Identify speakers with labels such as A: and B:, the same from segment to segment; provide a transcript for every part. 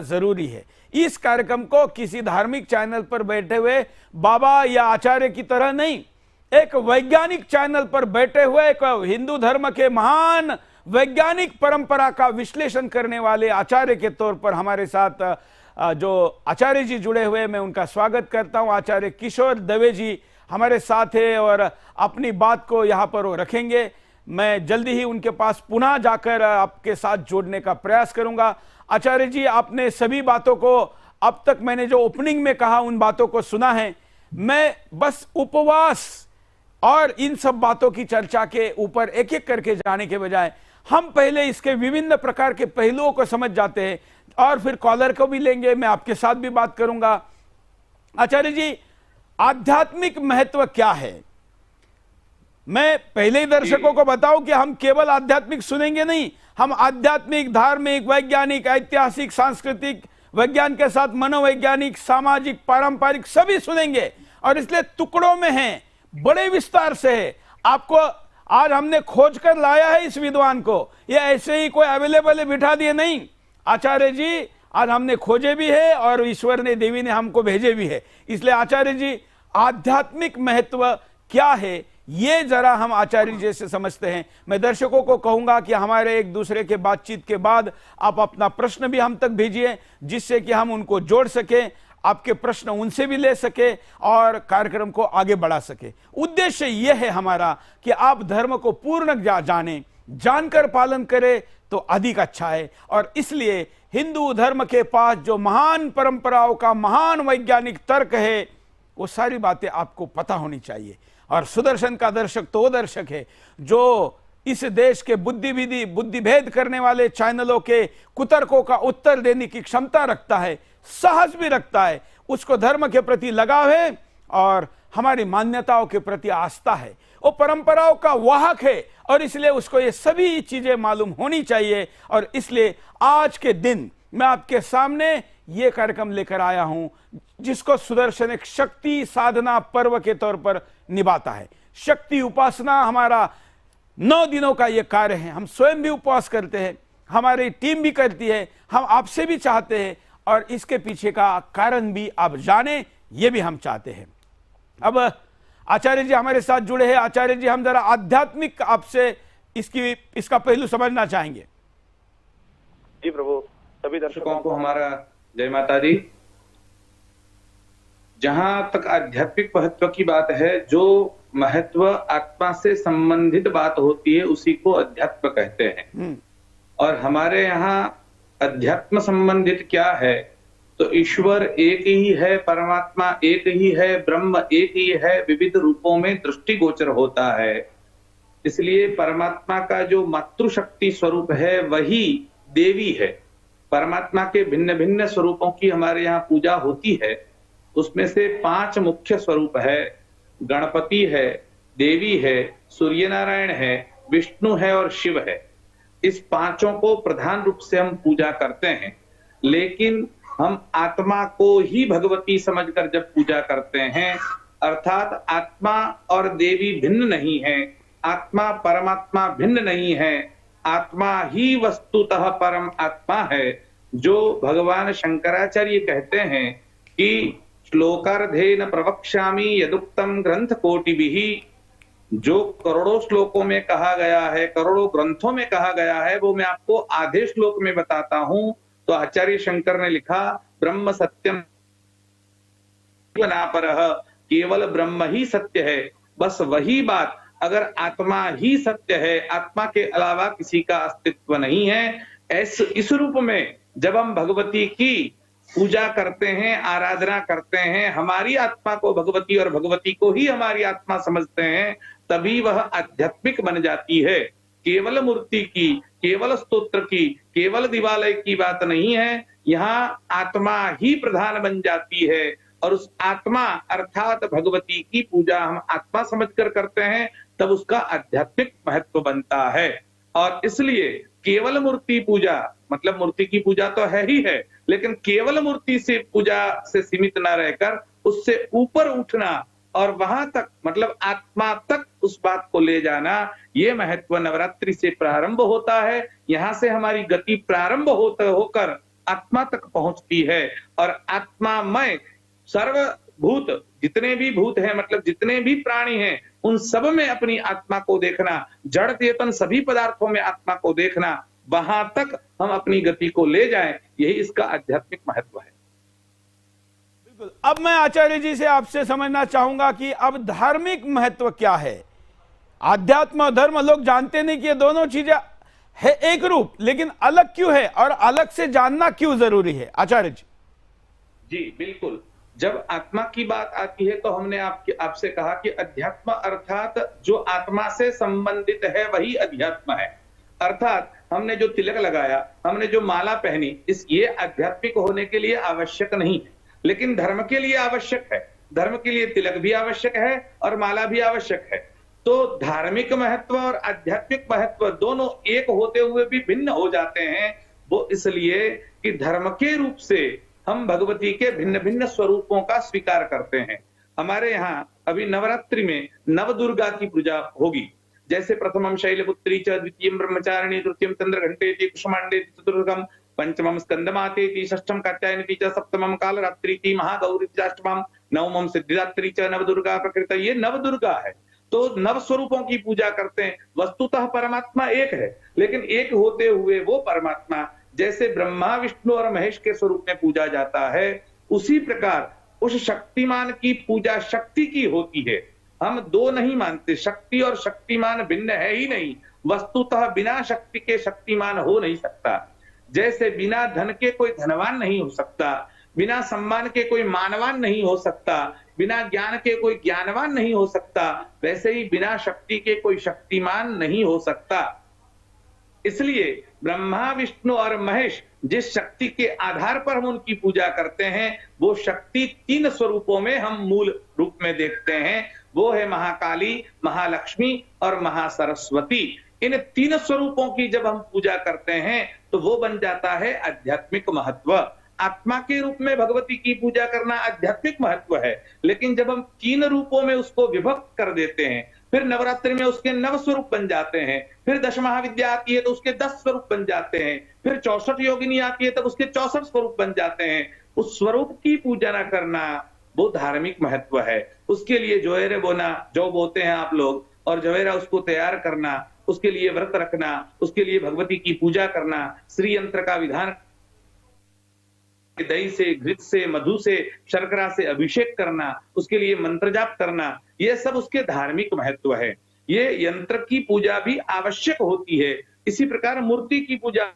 A: जरूरी है। इस कार्यक्रम को किसी धार्मिक चैनल पर बैठे हुए बाबा या आचार्य की तरह नहीं, एक वैज्ञानिक चैनल पर बैठे हुए एक हिंदू धर्म के महान वैज्ञानिक परंपरा का विश्लेषण करने वाले आचार्य के तौर पर हमारे साथ जो आचार्य जी जुड़े हुए, मैं उनका स्वागत करता हूं। आचार्य किशोर दवे जी हमारे साथ है और अपनी बात को यहाँ पर वो रखेंगे। मैं जल्दी ही उनके पास पुनः जाकर आपके साथ जोड़ने का प्रयास करूंगा। आचार्य जी, आपने सभी बातों को अब तक मैंने जो ओपनिंग में कहा उन बातों को सुना है। मैं बस उपवास और इन सब बातों की चर्चा के ऊपर एक एक करके जाने के बजाय हम पहले इसके विभिन्न प्रकार के पहलुओं को समझ जाते हैं और फिर कॉलर को भी लेंगे, मैं आपके साथ भी बात करूंगा। आचार्य जी, आध्यात्मिक महत्व क्या है? मैं पहले ही दर्शकों को बताऊं कि हम केवल आध्यात्मिक सुनेंगे नहीं, हम आध्यात्मिक, धार्मिक, वैज्ञानिक, ऐतिहासिक, सांस्कृतिक, विज्ञान के साथ मनोवैज्ञानिक, सामाजिक, पारंपरिक सभी सुनेंगे और इसलिए टुकड़ों में हैं, बड़े विस्तार से है। आपको आज हमने खोज कर लाया है इस विद्वान को, ये ऐसे ही कोई अवेलेबल है बिठा दिए नहीं। आचार्य जी, आज हमने खोजे भी है और ईश्वर ने, देवी ने हमको भेजे भी है। इसलिए आचार्य जी, आध्यात्मिक महत्व क्या है ये जरा हम आचार्य जी से समझते हैं। मैं दर्शकों को कहूंगा कि हमारे एक दूसरे के बातचीत के बाद आप अपना प्रश्न भी हम तक भेजिए, जिससे कि हम उनको जोड़ सके, आपके प्रश्न उनसे भी ले सके और कार्यक्रम को आगे बढ़ा सके। उद्देश्य यह है हमारा कि आप धर्म को पूर्ण जाने, जानकर पालन करें तो अधिक अच्छा है। और इसलिए हिंदू धर्म के पास जो महान परंपराओं का महान वैज्ञानिक तर्क है, वो सारी बातें आपको पता होनी चाहिए। और सुदर्शन का दर्शक तो वो दर्शक है जो इस देश के बुद्धिभेद करने वाले चैनलों के कुतर्कों का उत्तर देने की क्षमता रखता है, साहस भी रखता है, उसको धर्म के प्रति लगाव है और हमारी मान्यताओं के प्रति आस्था है, वो परंपराओं का वाहक है और इसलिए उसको ये सभी चीजें मालूम होनी चाहिए। और इसलिए आज के दिन मैं आपके सामने ये कार्यक्रम लेकर आया हूं, जिसको सुदर्शन एक शक्ति साधना पर्व के तौर पर निभाता है। शक्ति उपासना हमारा 9 दिनों का ये कार्य है। हम स्वयं भी उपवास करते हैं, हमारी टीम भी करती है, हम आपसे भी चाहते हैं और इसके पीछे का कारण भी आप जाने, ये भी हम चाहते हैं। अब आचार्य जी हमारे साथ जुड़े हैं। आचार्य जी, हम जरा आध्यात्मिक आपसे इसका पहलू समझना चाहेंगे।
B: जी प्रभु, सभी दर्शकों को हमारा जय माता दी। जहां तक आध्यात्मिक महत्व की बात है, जो महत्व आत्मा से संबंधित बात होती है उसी को अध्यात्म कहते हैं। और हमारे यहाँ अध्यात्म संबंधित क्या है, तो ईश्वर एक ही है, परमात्मा एक ही है, ब्रह्म एक ही है, विविध रूपों में दृष्टिगोचर होता है। इसलिए परमात्मा का जो मातृशक्ति स्वरूप है वही देवी है। परमात्मा के भिन्न भिन्न स्वरूपों की हमारे यहाँ पूजा होती है। उसमें से 5 मुख्य स्वरूप है, गणपति है, देवी है, सूर्य नारायण है, विष्णु है और शिव है। इस 5 को प्रधान रूप से हम पूजा करते हैं, लेकिन हम आत्मा को ही भगवती समझकर जब पूजा करते हैं, अर्थात आत्मा और देवी भिन्न नहीं है, आत्मा परमात्मा भिन्न नहीं है, आत्मा ही वस्तुतः परम आत्मा है। जो भगवान शंकराचार्य कहते हैं कि श्लोकार्धेन प्रवक्ष्यामि यदुक्तम ग्रंथ कोटिभिः, जो करोड़ों श्लोकों में कहा गया है, करोड़ों ग्रंथों में कहा गया है, वो मैं आपको आधे श्लोक में बताता हूं। तो आचार्य शंकर ने लिखा, ब्रह्म सत्यम नापरः, केवल ब्रह्म ही सत्य है। बस वही बात, अगर आत्मा ही सत्य है, आत्मा के अलावा किसी का अस्तित्व नहीं है। इस रूप में जब हम भगवती की पूजा करते हैं, आराधना करते हैं, हमारी आत्मा को भगवती और भगवती को ही हमारी आत्मा समझते हैं, तभी वह आध्यात्मिक बन जाती है। केवल मूर्ति की, केवल स्तोत्र की, केवल दिवालय की बात नहीं है। यहाँ आत्मा ही प्रधान बन जाती है और उस आत्मा अर्थात भगवती की पूजा हम आत्मा समझकर करते हैं, तब उसका आध्यात्मिक महत्व बनता है। और इसलिए केवल मूर्ति पूजा, मतलब मूर्ति की पूजा तो है ही है, लेकिन केवल मूर्ति से पूजा से सीमित न रहकर उससे ऊपर उठना और वहां तक, मतलब आत्मा तक उस बात को ले जाना, ये महत्व नवरात्रि से प्रारंभ होता है। यहाँ से हमारी गति प्रारंभ होकर आत्मा तक पहुंचती है। और आत्मामय सर्वभूत जितने भी भूत हैं, मतलब जितने भी प्राणी हैं, उन सब में अपनी आत्मा को देखना, जड़ चेतन सभी पदार्थों में आत्मा को देखना, वहां तक हम अपनी गति को ले जाएं, यही इसका आध्यात्मिक महत्व है।
A: बिल्कुल। अब मैं आचार्य जी से आपसे समझना चाहूंगा कि अब धार्मिक महत्व क्या है। आध्यात्म और धर्म लोग जानते नहीं कि ये दोनों चीजें है एक रूप, लेकिन अलग क्यों है और अलग से जानना क्यों जरूरी है आचार्य जी?
B: जी बिल्कुल। जब आत्मा की बात आती है तो हमने आपसे कहा कि अध्यात्म अर्थात जो आत्मा से संबंधित है वही अध्यात्म है। अर्थात हमने जो तिलक लगाया, हमने जो माला पहनी, ये आध्यात्मिक होने के लिए आवश्यक नहीं है, लेकिन धर्म के लिए आवश्यक है। धर्म के लिए तिलक भी आवश्यक है और माला भी आवश्यक है। तो धार्मिक महत्व और आध्यात्मिक महत्व दोनों एक होते हुए भी भिन्न हो जाते हैं। वो इसलिए कि धर्म के रूप से हम भगवती के भिन्न भिन्न स्वरूपों का स्वीकार करते हैं। हमारे यहाँ अभी नवरात्रि में नव दुर्गा की पूजा होगी। जैसे प्रथमम शैलपुत्री च, द्वितीयम ब्रह्मचारिणी, तृतीयम चंद्रघंटेति, कुसुमांडेति, चतुर्थम पंचमम स्कंदमातेति, षष्ठम कात्यायनीति च, सप्तमम कालरात्रिति, महागौरीति, अष्टमम नवमम सिद्धिदात्री च, नवदुर्गा प्रकृत। ये नवदुर्गा है। तो नव स्वरूपों की पूजा करते हैं। वस्तुतः परमात्मा एक है, लेकिन एक होते हुए वो परमात्मा जैसे ब्रह्मा विष्णु और महेश के स्वरूप में पूजा जाता है, उसी प्रकार उस शक्तिमान की पूजा शक्ति की होती है। हम दो नहीं मानते, शक्ति और शक्तिमान भिन्न है ही नहीं। वस्तुतः बिना शक्ति के शक्तिमान हो नहीं सकता। जैसे बिना धन के कोई धनवान नहीं हो सकता, बिना सम्मान के कोई मानवान नहीं हो सकता, बिना ज्ञान के कोई ज्ञानवान नहीं हो सकता, वैसे ही बिना शक्ति के कोई शक्तिमान नहीं हो सकता। इसलिए ब्रह्मा विष्णु और महेश जिस शक्ति के आधार पर हम उनकी पूजा करते हैं, वो शक्ति तीन स्वरूपों में हम मूल रूप में देखते हैं। वो है महाकाली, महालक्ष्मी और महासरस्वती। इन तीन स्वरूपों की जब हम पूजा करते हैं तो वो बन जाता है आध्यात्मिक महत्व। आत्मा के रूप में भगवती की पूजा करना आध्यात्मिक महत्व है, लेकिन जब हम तीन रूपों में उसको विभक्त कर देते हैं, फिर नवरात्रि में उसके 9 स्वरूप बन जाते हैं, फिर 10 महाविद्या आती है तो उसके 10 स्वरूप बन जाते हैं, फिर 64 योगिनी आती है तब उसके 64 स्वरूप बन जाते हैं। उस स्वरूप की पूजा न करना वो धार्मिक महत्व है। उसके लिए जोएरे बोना, जो बोते हैं आप लोग, और जोएरा उसको तैयार करना, उसके लिए व्रत रखना, उसके लिए भगवती की पूजा करना, श्री यंत्र का विधान, दही से, घृत से, मधु से, शर्करा से अभिषेक करना, उसके लिए मंत्र जाप करना, ये सब उसके धार्मिक महत्व है। ये यंत्र की पूजा भी आवश्यक होती है। इसी प्रकार मूर्ति की पूजा,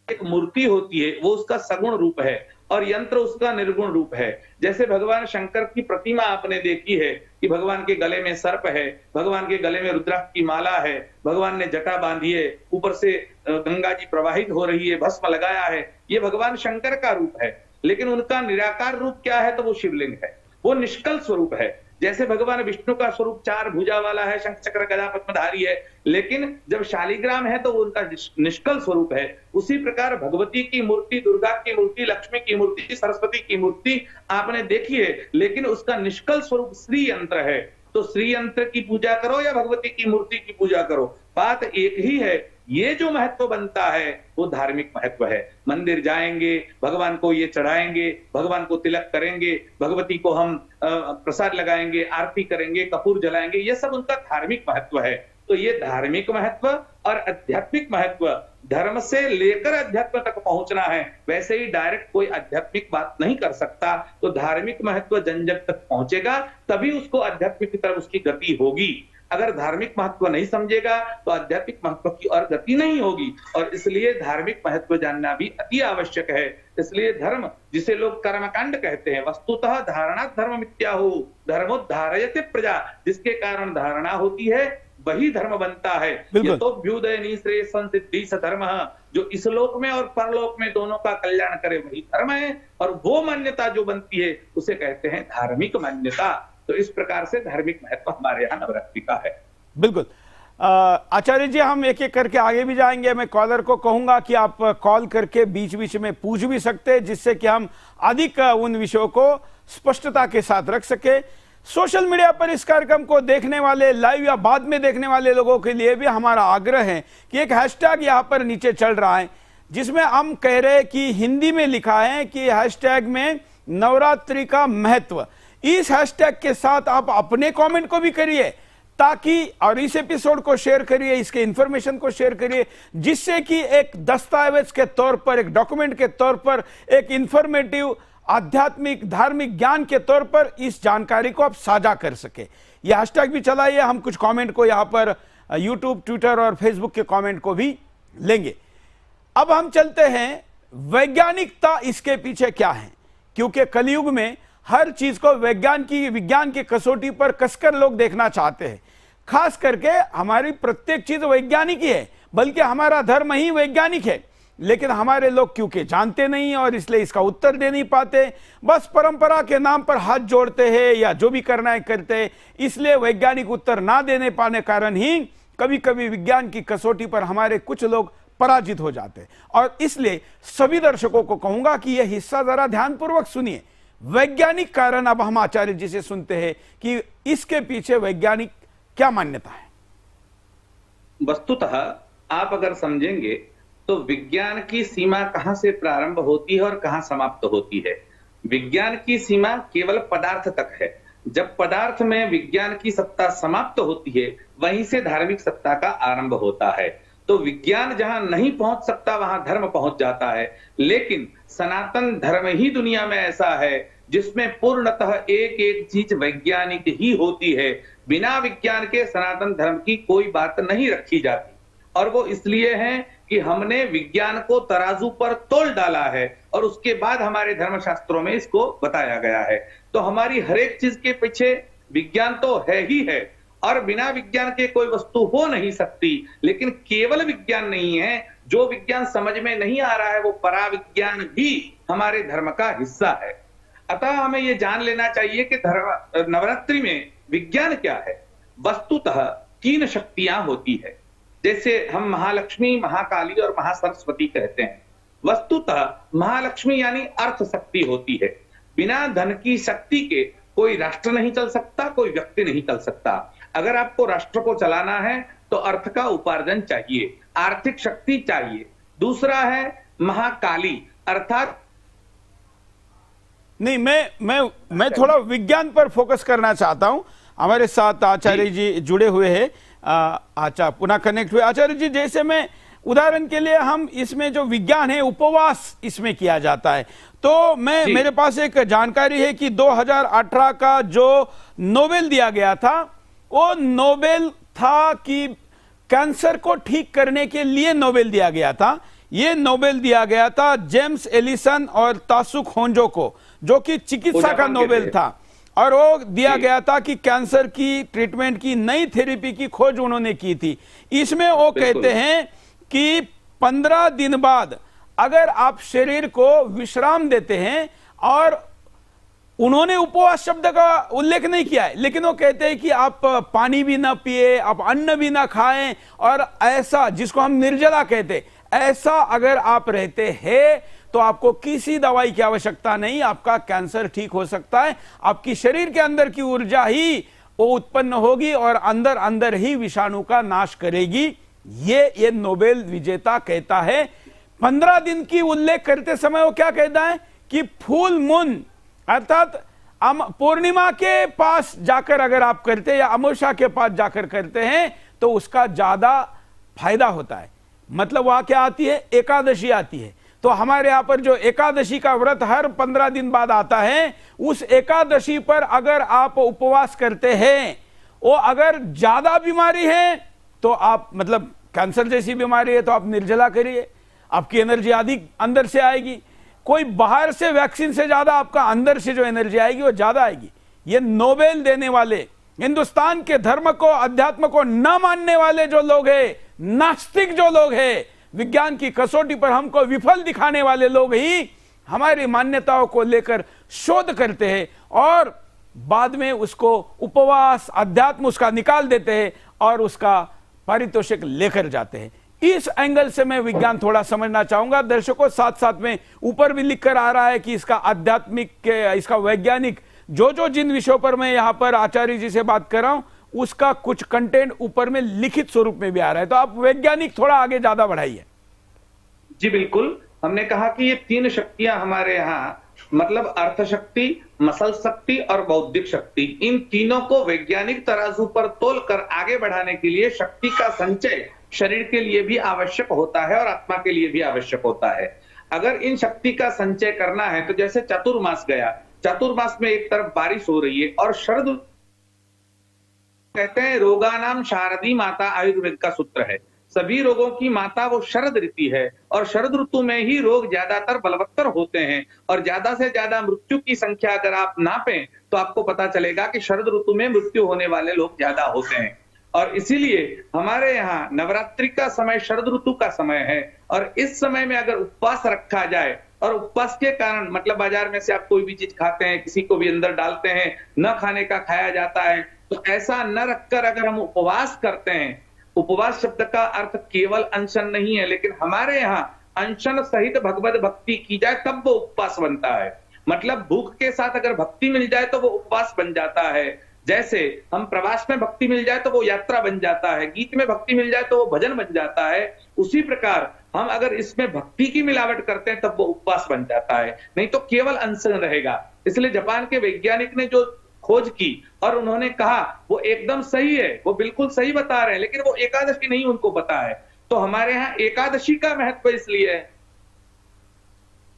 B: एक मूर्ति होती है वो उसका सगुण रूप है और यंत्र उसका निर्गुण रूप है। जैसे भगवान शंकर की प्रतिमा आपने देखी है कि भगवान के गले में सर्प है, भगवान के गले में रुद्राक्ष की माला है, भगवान ने जटा बांधी है, ऊपर से गंगा जी प्रवाहित हो रही है, भस्म लगाया है, ये भगवान शंकर का रूप है। लेकिन उनका निराकार रूप क्या है? तो वो शिवलिंग है, वो निष्कल स्वरूप है। जैसे भगवान विष्णु का स्वरूप 4 भुजा वाला है, शंख चक्र गदा पद्मधारी है, लेकिन जब शालिग्राम है तो वो उनका निष्कल स्वरूप है। उसी प्रकार भगवती की मूर्ति, दुर्गा की मूर्ति, लक्ष्मी की मूर्ति, सरस्वती की मूर्ति आपने देखी है, लेकिन उसका निष्कल स्वरूप श्री यंत्र है। तो श्री यंत्र की पूजा करो या भगवती की मूर्ति की पूजा करो, बात एक ही है। ये जो महत्व बनता है वो धार्मिक महत्व है। मंदिर जाएंगे, भगवान को ये चढ़ाएंगे, भगवान को तिलक करेंगे, भगवती को हम प्रसाद लगाएंगे, आरती करेंगे, कपूर जलाएंगे, ये सब उनका धार्मिक महत्व है। तो ये धार्मिक महत्व और आध्यात्मिक महत्व, धर्म से लेकर अध्यात्म तक पहुंचना है। वैसे ही डायरेक्ट कोई आध्यात्मिक बात नहीं कर सकता। तो धार्मिक महत्व जन जन तक पहुंचेगा तभी उसको आध्यात्मिक की तरफ उसकी गति होगी। अगर धार्मिक महत्व नहीं समझेगा तो आध्यात्मिक महत्व की और गति नहीं होगी। और इसलिए धार्मिक महत्व जानना भी अति आवश्यक है। इसलिए धर्म, जिसे लोग कर्मकांड कहते हैं, वस्तुतः धारणा धर्म मिथ्याहु धर्मोद्धारयते प्रजा, जिसके कारण धारणा होती है वही धर्म बनता है। ये तो अभ्युदय श्रेयः सिद्धि सधर्म, जो इस लोक में और परलोक में दोनों का कल्याण करे वही धर्म है। और वो मान्यता जो बनती है उसे कहते हैं धार्मिक मान्यता। तो इस प्रकार से धार्मिक महत्व हमारे यहाँ नवरात्रि का है।
A: बिल्कुल आचार्य जी, हम एक एक करके आगे भी जाएंगे। मैं कॉलर को कहूंगा कि आप कॉल करके बीच बीच में पूछ भी सकते हैं, जिससे कि हम अधिक उन विषयों को स्पष्टता के साथ रख सके। सोशल मीडिया पर इस कार्यक्रम को देखने वाले, लाइव या बाद में देखने वाले लोगों के लिए भी हमारा आग्रह है कि एक हैशटैग यहाँ पर नीचे चल रहा है, जिसमें हम कह रहे हैं कि हिंदी में लिखा है कि हैशटैग में नवरात्रि का महत्व। इस हैशटैग के साथ आप अपने कमेंट को भी करिए ताकि, और इस एपिसोड को शेयर करिए, इसके इंफॉर्मेशन को शेयर करिए, जिससे कि एक दस्तावेज के तौर पर, एक डॉक्यूमेंट के तौर पर, एक इंफॉर्मेटिव आध्यात्मिक धार्मिक ज्ञान के तौर पर इस जानकारी को आप साझा कर सके। यह हैशटैग भी चलाइए। हम कुछ कमेंट को यहां पर यूट्यूब, ट्विटर और फेसबुक के कमेंट को भी लेंगे। अब हम चलते हैं वैज्ञानिकता इसके पीछे क्या है, क्योंकि कलयुग में हर चीज को विज्ञान की कसौटी पर कसकर लोग देखना चाहते हैं। खास करके हमारी प्रत्येक चीज वैज्ञानिक ही है, बल्कि हमारा धर्म ही वैज्ञानिक है, लेकिन हमारे लोग क्योंकि जानते नहीं और इसलिए इसका उत्तर दे नहीं पाते, बस परंपरा के नाम पर हाथ जोड़ते हैं या जो भी करना है करते हैं। इसलिए वैज्ञानिक उत्तर ना देने पाने कारण ही कभी कभी विज्ञान की कसौटी पर हमारे कुछ लोग पराजित हो जाते हैं। और इसलिए सभी दर्शकों को कहूंगा कि यह हिस्सा जरा ध्यानपूर्वक सुनिए। वैज्ञानिक कारण अब हम आचार्य जी से सुनते हैं कि इसके पीछे वैज्ञानिक क्या मान्यता है।
B: वस्तुतः आप अगर समझेंगे तो विज्ञान की सीमा कहां से प्रारंभ होती है और कहां समाप्त होती है। विज्ञान की सीमा केवल पदार्थ तक है। जब पदार्थ में विज्ञान की सत्ता समाप्त होती है, वहीं से धार्मिक सत्ता का आरंभ होता है। तो विज्ञान जहां नहीं पहुंच सकता वहां धर्म पहुंच जाता है। लेकिन सनातन धर्म ही दुनिया में ऐसा है जिसमें पूर्णतः एक एक चीज वैज्ञानिक ही होती है। बिना विज्ञान के सनातन धर्म की कोई बात नहीं रखी जाती। और वो इसलिए है कि हमने विज्ञान को तराजू पर तोल डाला है और उसके बाद हमारे धर्मशास्त्रों में इसको बताया गया है। तो हमारी हर एक चीज के पीछे विज्ञान तो है ही है, और बिना विज्ञान के कोई वस्तु हो नहीं सकती। लेकिन केवल विज्ञान नहीं है, जो विज्ञान समझ में नहीं आ रहा है वो पराविज्ञान भी हमारे धर्म का हिस्सा है। अतः हमें यह जान लेना चाहिए कि नवरात्रि में विज्ञान क्या है। वस्तुतः 3 शक्तियां होती है, जैसे हम महालक्ष्मी, महाकाली और महासरस्वती कहते हैं। वस्तुतः महालक्ष्मी यानी अर्थ शक्ति होती है। बिना धन की शक्ति के कोई राष्ट्र नहीं चल सकता, कोई व्यक्ति नहीं चल सकता। अगर आपको राष्ट्र को चलाना है तो अर्थ का उपार्जन चाहिए, आर्थिक शक्ति चाहिए। दूसरा है महाकाली, अर्थात
A: नहीं, मैं थोड़ा विज्ञान पर फोकस करना चाहता हूं। हमारे साथ आचार्य जी जुड़े हुए हैं, पुनः कनेक्ट हुए। आचार्य जी, जैसे मैं उदाहरण के लिए, हम इसमें जो विज्ञान है उपवास इसमें किया जाता है, तो मेरे पास एक जानकारी है कि 2018 का जो नोबेल दिया गया था, वो नोबेल था कि कैंसर को ठीक करने के लिए नोबेल दिया गया था। ये नोबेल दिया गया था जेम्स एलिसन और तासु खोंजो को, जो कि चिकित्सा का नोबेल था, और वो दिया गया था कि कैंसर की ट्रीटमेंट की नई थेरेपी की खोज उन्होंने की थी। इसमें वो कहते हैं कि 15 दिन बाद अगर आप शरीर को विश्राम देते हैं, और उन्होंने उपवास शब्द का उल्लेख नहीं किया है, लेकिन वो कहते हैं कि आप पानी भी ना पिए, आप अन्न भी ना खाएं, और ऐसा जिसको हम निर्जला कहते, ऐसा अगर आप रहते हैं तो आपको किसी दवाई की आवश्यकता नहीं, आपका कैंसर ठीक हो सकता है। आपकी शरीर के अंदर की ऊर्जा ही वो उत्पन्न होगी और अंदर अंदर ही विषाणु का नाश करेगी। ये नोबेल विजेता कहता है। 15 दिन की उल्लेख करते समय वो क्या कहता है कि फुल मून, अर्थात पूर्णिमा के पास जाकर अगर आप करते हैं या अमावस्या के पास जाकर करते हैं तो उसका ज्यादा फायदा होता है। मतलब वहां क्या आती है, एकादशी आती है। तो हमारे यहां पर जो एकादशी का व्रत हर 15 दिन बाद आता है, उस एकादशी पर अगर आप उपवास करते हैं, वो अगर ज्यादा बीमारी है तो आप, मतलब कैंसर जैसी बीमारी है तो आप निर्जला करिए, आपकी एनर्जी अधिक अंदर से आएगी। कोई बाहर से वैक्सीन से ज्यादा आपका अंदर से जो एनर्जी आएगी वो ज्यादा आएगी। ये नोबेल देने वाले, हिंदुस्तान के धर्म को, अध्यात्म को न मानने वाले जो लोग हैं, नास्तिक जो लोग हैं, विज्ञान की कसौटी पर हमको विफल दिखाने वाले लोग ही हमारी मान्यताओं को लेकर शोध करते हैं और बाद में उसको उपवास, अध्यात्म उसका निकाल देते हैं और उसका पारितोषिक लेकर जाते हैं। इस एंगल से मैं विज्ञान थोड़ा समझना चाहूंगा। दर्शकों, साथ साथ में ऊपर भी लिखकर आ रहा है कि इसका आध्यात्मिक, इसका वैज्ञानिक, जो जिन विषयों पर मैं यहां पर आचार्य जी से बात कर रहा हूं उसका कुछ कंटेंट ऊपर में लिखित स्वरूप में भी आ रहा है। तो आप वैज्ञानिक थोड़ा आगे ज्यादा बढ़ाइए।
B: जी बिल्कुल, हमने कहा कि ये तीन शक्तियां हमारे यहाँ, मतलब अर्थ शक्ति, मसल शक्ति और बौद्धिक शक्ति, इन तीनों को वैज्ञानिक तराजू पर तोलकर आगे बढ़ाने के लिए शक्ति का संचय शरीर के लिए भी आवश्यक होता है और आत्मा के लिए भी आवश्यक होता है। अगर इन शक्ति का संचय करना है तो जैसे चतुर्मास गया, चतुर्मास में एक तरफ बारिश हो रही है और शरद, कहते हैं रोगानाम शारदी माता, आयुर्वेद का सूत्र है, सभी रोगों की माता वो शरद ऋतु है और शरद ऋतु में ही रोग ज्यादातर बलवत्तर होते हैं और ज्यादा से ज्यादा मृत्यु की संख्या अगर आप नापें तो आपको पता चलेगा कि शरद ऋतु में मृत्यु होने वाले लोग ज्यादा होते हैं। और इसीलिए हमारे यहाँ नवरात्रि का समय शरद ऋतु का समय है और इस समय में अगर उपवास रखा जाए, और उपवास के कारण मतलब बाजार में से आप कोई भी चीज खाते हैं, किसी को भी अंदर डालते हैं, न खाने का खाया जाता है, तो ऐसा न रखकर अगर हम उपवास करते हैं, उपवास शब्द का अर्थ केवल अनशन नहीं है, लेकिन हमारे यहाँ अनशन सहित भगवत भक्ति की जाए तब वो उपवास बनता है। मतलब भूख के साथ अगर भक्ति मिल जाए तो वो उपवास बन जाता है। जैसे हम प्रवास में भक्ति मिल जाए तो वो यात्रा बन जाता है, गीत में भक्ति मिल जाए तो वो भजन बन जाता है, उसी प्रकार हम अगर इसमें भक्ति की मिलावट करते हैं तब वो उपवास बन जाता है, नहीं तो केवल अनशन रहेगा। इसलिए जापान के वैज्ञानिक ने जो खोज की और उन्होंने कहा वो एकदम सही है, वो बिल्कुल सही बता रहे हैं, लेकिन वो एकादशी नहीं उनको पता है। तो हमारे यहाँ एकादशी का महत्व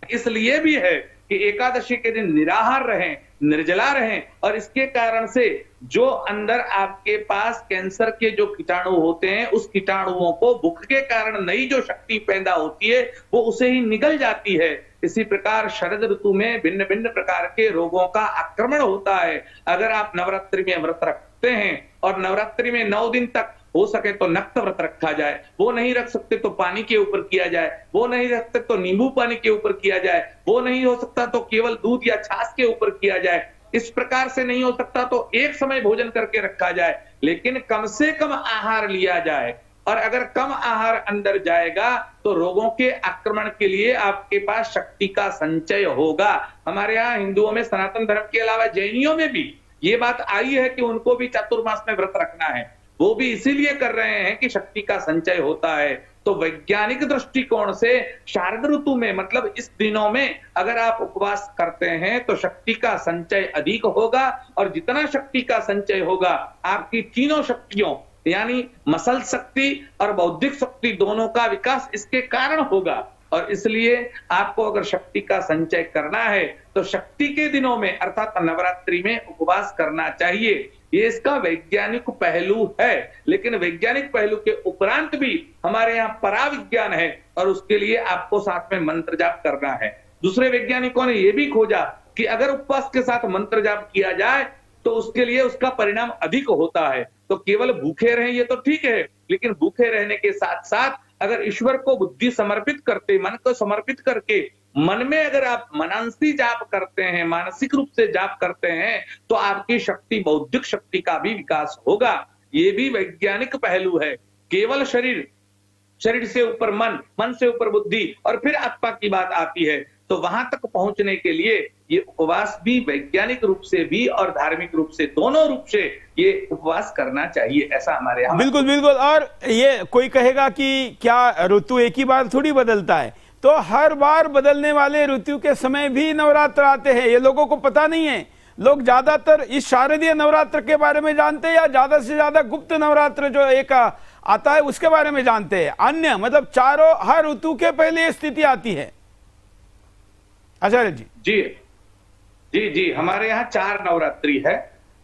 B: इसलिए भी है कि एकादशी के दिन निराहार रहें, निर्जला रहें, और इसके कारण से जो अंदर आपके पास कैंसर के जो कीटाणु होते हैं उस कीटाणुओं को भूख के कारण नई जो शक्ति पैदा होती है वो उसे ही निगल जाती है। इसी प्रकार शरद ऋतु में भिन्न भिन्न प्रकार के रोगों का आक्रमण होता है। अगर आप नवरात्रि में व्रत रखते हैं और नवरात्रि में 9 दिन तक हो सके तो नक्त व्रत रखा जाए, वो नहीं रख सकते तो पानी के ऊपर किया जाए, वो नहीं रख सकते तो नींबू पानी के ऊपर किया जाए, वो नहीं हो सकता तो केवल दूध या छाछ के ऊपर किया जाए, इस प्रकार से नहीं हो सकता तो एक समय भोजन करके रखा जाए, लेकिन कम से कम आहार लिया जाए। और अगर कम आहार अंदर जाएगा तो रोगों के आक्रमण के लिए आपके पास शक्ति का संचय होगा। हमारे यहाँ हिंदुओं में, सनातन धर्म के अलावा जैनियों में भी ये बात आई है कि उनको भी चातुर्मास में व्रत रखना है, वो भी इसीलिए कर रहे हैं कि शक्ति का संचय होता है। तो वैज्ञानिक दृष्टिकोण से शारद ऋतु में, मतलब इस दिनों में अगर आप उपवास करते हैं तो शक्ति का संचय अधिक होगा, और जितना शक्ति का संचय होगा आपकी तीनों शक्तियों यानी मसल शक्ति और बौद्धिक शक्ति दोनों का विकास इसके कारण होगा। और इसलिए आपको अगर शक्ति का संचय करना है तो शक्ति के दिनों में अर्थात नवरात्रि में उपवास करना चाहिए। ये इसका वैज्ञानिक पहलू है, लेकिन वैज्ञानिक पहलू के उपरांत भी हमारे यहाँ पराविज्ञान है और उसके लिए आपको साथ में मंत्र जाप करना है। दूसरे वैज्ञानिकों ने यह भी खोजा कि अगर उपवास के साथ मंत्र जाप किया जाए तो उसके लिए उसका परिणाम अधिक होता है। तो केवल भूखे रहें ये तो ठीक है, लेकिन भूखे रहने के साथ साथ अगर ईश्वर को बुद्धि समर्पित करते, मन को समर्पित करके मन में अगर आप मनांसी जाप करते हैं, मानसिक रूप से जाप करते हैं, तो आपकी शक्ति, बौद्धिक शक्ति का भी विकास होगा। ये भी वैज्ञानिक पहलू है। केवल शरीर, शरीर से ऊपर मन, मन से ऊपर बुद्धि और फिर आत्मा की बात आती है। तो वहां तक पहुंचने के लिए ये उपवास भी वैज्ञानिक रूप से भी और धार्मिक रूप से, दोनों रूप से ये उपवास करना चाहिए, ऐसा हमारे यहाँ।
A: बिल्कुल बिल्कुल। और ये कोई कहेगा कि क्या ऋतु एक ही बार थोड़ी बदलता है, तो हर बार बदलने वाले ऋतु के समय भी नवरात्र आते हैं, ये लोगों को पता नहीं है। लोग ज्यादातर इस शारदीय नवरात्र के बारे में जानते हैं या ज्यादा से ज्यादा गुप्त नवरात्र जो एक आता है उसके बारे में जानते हैं। अन्य मतलब चारों, हर ऋतु के पहले ये स्थिति आती है। आचार्य जी।
B: जी जी जी, हमारे यहाँ 4 नवरात्रि है।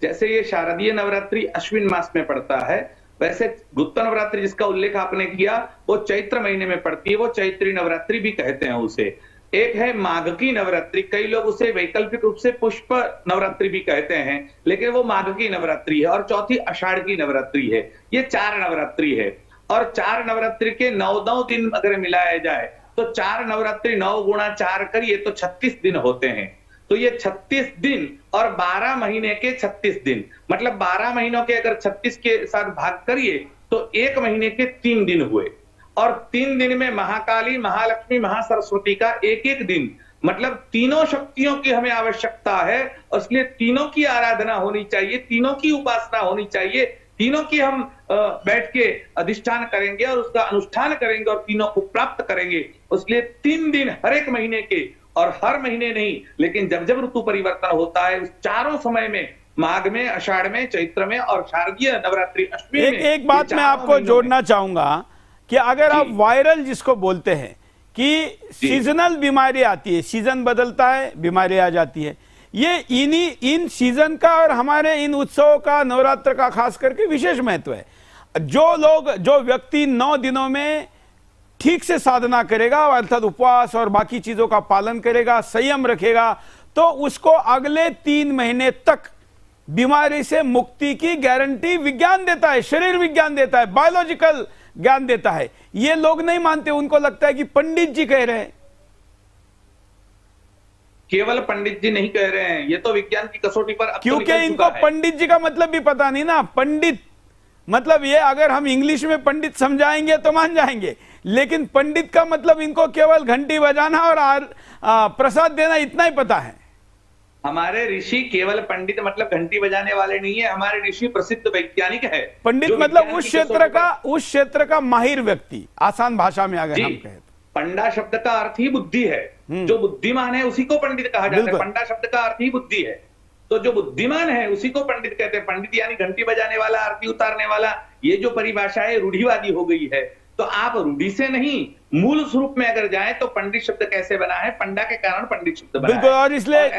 B: जैसे ये शारदीय नवरात्रि अश्विन मास में पड़ता है, वैसे गुप्त नवरात्रि जिसका उल्लेख आपने किया वो चैत्र महीने में पड़ती है, वो चैत्री नवरात्रि भी कहते हैं उसे। एक है माघ की नवरात्रि, कई लोग उसे वैकल्पिक रूप से पुष्प नवरात्रि भी कहते हैं, लेकिन वो माघ की नवरात्रि है। और चौथी आषाढ़ की नवरात्रि है। ये 4 नवरात्रि है। और 4 नवरात्रि के 9 दिन अगर मिलाया जाए तो 4 नवरात्रि 9 गुणा 4 करिए तो 36 दिन होते हैं। तो ये 36 दिन और 12 महीने के 36 दिन, मतलब 12 महीनों के अगर 36 के साथ भाग करिए तो 1 महीने के 3 दिन हुए। और 3 दिन में महाकाली, महालक्ष्मी, महासरस्वती का 1-1 दिन, मतलब तीनों शक्तियों की हमें आवश्यकता है और इसलिए तीनों की आराधना होनी चाहिए, तीनों की उपासना होनी चाहिए, तीनों की हम बैठ के अधिष्ठान करेंगे और उसका अनुष्ठान करेंगे और तीनों को प्राप्त करेंगे। उसके लिए 3 दिन हर एक महीने के, और हर महीने नहीं, लेकिन जब जब ऋतु परिवर्तन होता है उस चारों समय में, माघ में, आषाढ़ में, चैत्र में और शारदीय नवरात्रि अष्टमी में,
A: एक बात मैं आपको जोड़ना चाहूंगा कि अगर आप वायरल जिसको बोलते हैं कि सीजनल बीमारी आती है, सीजन बदलता है, बीमारी आ जाती है, ये इन सीजन का और हमारे इन उत्सवों का, नवरात्र का खास करके विशेष महत्व है। जो व्यक्ति 9 दिनों में ठीक से साधना करेगा, अर्थात उपवास और बाकी चीजों का पालन करेगा, संयम रखेगा, तो उसको अगले 3 महीने तक बीमारी से मुक्ति की गारंटी विज्ञान देता है, शरीर विज्ञान देता है, बायोलॉजिकल ज्ञान देता है। ये लोग नहीं मानते, उनको लगता है कि पंडित जी कह रहे हैं।
B: केवल पंडित जी नहीं कह रहे हैं, ये तो विज्ञान की कसौटी पर,
A: क्योंकि इनको पंडित जी का मतलब भी पता नहीं ना। पंडित मतलब ये, अगर हम इंग्लिश में पंडित समझाएंगे तो मान जाएंगे, लेकिन पंडित का मतलब इनको केवल घंटी बजाना और प्रसाद देना, इतना ही पता है।
B: हमारे ऋषि केवल पंडित मतलब घंटी बजाने वाले नहीं है, हमारे ऋषि प्रसिद्ध वैज्ञानिक है।
A: पंडित मतलब उस क्षेत्र का माहिर व्यक्ति, आसान भाषा में अगर हम कहें।
B: पंडा शब्द का अर्थ ही बुद्धि है, जो बुद्धिमान है उसी को पंडित कहा जाता है। पंडा शब्द का अर्थ ही बुद्धि है, तो जो बुद्धिमान है उसी को पंडित कहते हैं। पंडित यानी घंटी बजाने वाला, आरती उतारने वाला। ये जो परिभाषा है रूढ़िवादी हो गई है। तो आप रूढ़ी से नहीं, मूल स्वरूप में अगर जाएं तो पंडित शब्द कैसे बना है, पंडा के कारण पंडित शब्द बना है।
A: बिल्कुल, और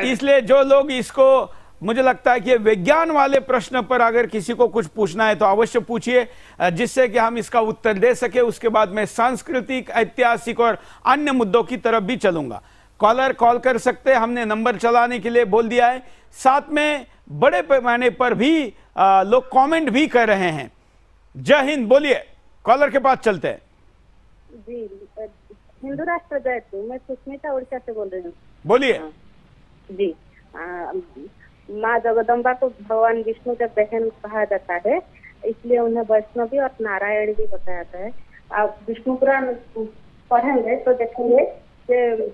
A: इसलिए जो लोग इसको, मुझे लगता है कि विज्ञान वाले प्रश्न पर अगर किसी को कुछ पूछना है तो अवश्य पूछिए, जिससे कि हम इसका उत्तर दे सके। उसके बाद मैं सांस्कृतिक, ऐतिहासिक और अन्य मुद्दों की तरफ भी चलूंगा। कॉलर कॉल कर सकते हैं, हमने नंबर चलाने के लिए बोल दिया है। साथ में बड़े पैमाने पर भी लोग कमेंट भी कर रहे हैं। जय हिंद, बोलिए, कॉलर के पास चलते हैं।
C: जी, हिंदू राष्ट्र जयतु, मैं सुष्मिता उड़ीसा से बोल रही हूँ।
A: बोलिए।
C: जी, माँ जगदम्बा को भगवान विष्णु का बहन कहा जाता है, इसलिए उन्हें वैष्णवी और नारायण भी बताया जाता है। आप विष्णु पुराण पढ़ेंगे तो देखेंगे कि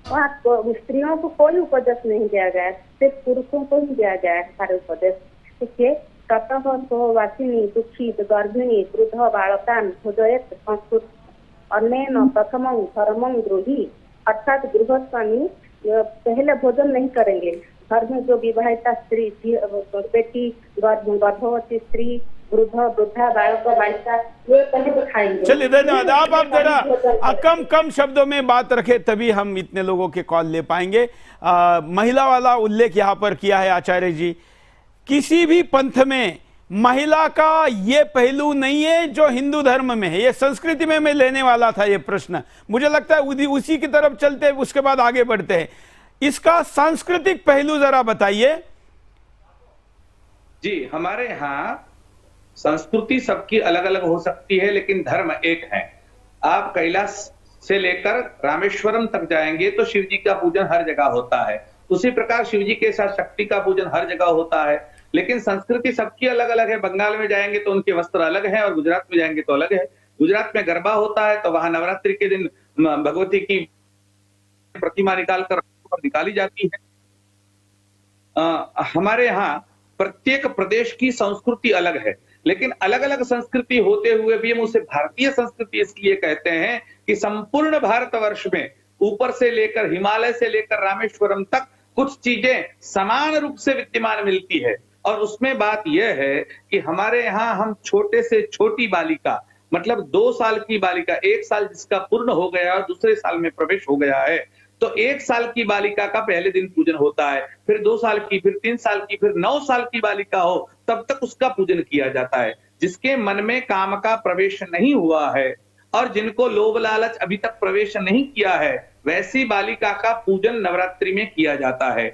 C: वहाँ स्त्रियों को कोई उपदेश नहीं दिया गया है, सिर्फ पुरुषों को ही दिया गया है सारे उपदेश। देखिए, ततः वासिनी दुखित गर्भिणी वृद्ध बालकान भोजयत संस्कृत अन्येन प्रथमं धर्मं द्रोही, अर्थात गृहस्वामी पहले भोजन नहीं करेंगे। घर में जो विवाहिता स्त्री, बेटी, गर्भवती स्त्री, वृद्धा बालक बालिका, ये पहले खाएंगे।
A: चलिए, धन्यवाद। आप जरा कम शब्दों में बात रखे, तभी हम इतने लोगों के कॉल ले पाएंगे। महिला वाला उल्लेख यहाँ पर किया है आचार्य जी। किसी भी पंथ में महिला का ये पहलू नहीं है जो हिंदू धर्म में है। ये संस्कृति में मैं लेने वाला था ये प्रश्न, मुझे लगता है उसी की तरफ चलते हैं, उसके बाद आगे बढ़ते हैं। इसका सांस्कृतिक पहलू जरा बताइए।
B: जी, हमारे यहाँ संस्कृति सबकी अलग अलग हो सकती है, लेकिन धर्म एक है। आप कैलाश से लेकर रामेश्वरम तक जाएंगे तो शिव जी का पूजन हर जगह होता है। उसी प्रकार शिव जी के साथ शक्ति का पूजन हर जगह होता है, लेकिन संस्कृति सबकी अलग अलग है। बंगाल में जाएंगे तो उनके वस्त्र अलग है, और गुजरात में जाएंगे तो अलग है। गुजरात में गरबा होता है तो वहां नवरात्रि के दिन भगवती की प्रतिमा निकाली जाती है। हमारे यहाँ प्रत्येक प्रदेश की संस्कृति अलग है, लेकिन अलग अलग संस्कृति होते हुए भी हम उसे भारतीय संस्कृति इसलिए कहते हैं कि संपूर्ण भारतवर्ष में ऊपर से लेकर, हिमालय से लेकर रामेश्वरम तक कुछ चीजें समान रूप से विद्यमान मिलती है। और उसमें बात यह है कि हमारे यहाँ हम छोटे से छोटी बालिका, मतलब 2 साल की बालिका, 1 साल जिसका पूर्ण हो गया और दूसरे साल में प्रवेश हो गया है, तो 1 साल की बालिका का पहले दिन पूजन होता है। फिर 2 साल की, फिर 3 साल की, फिर 9 साल की बालिका हो तब तक उसका पूजन किया जाता है। जिसके मन में काम का प्रवेश नहीं हुआ है और जिनको लोभ लालच अभी तक प्रवेश नहीं किया है, वैसी बालिका का पूजन नवरात्रि में किया जाता है।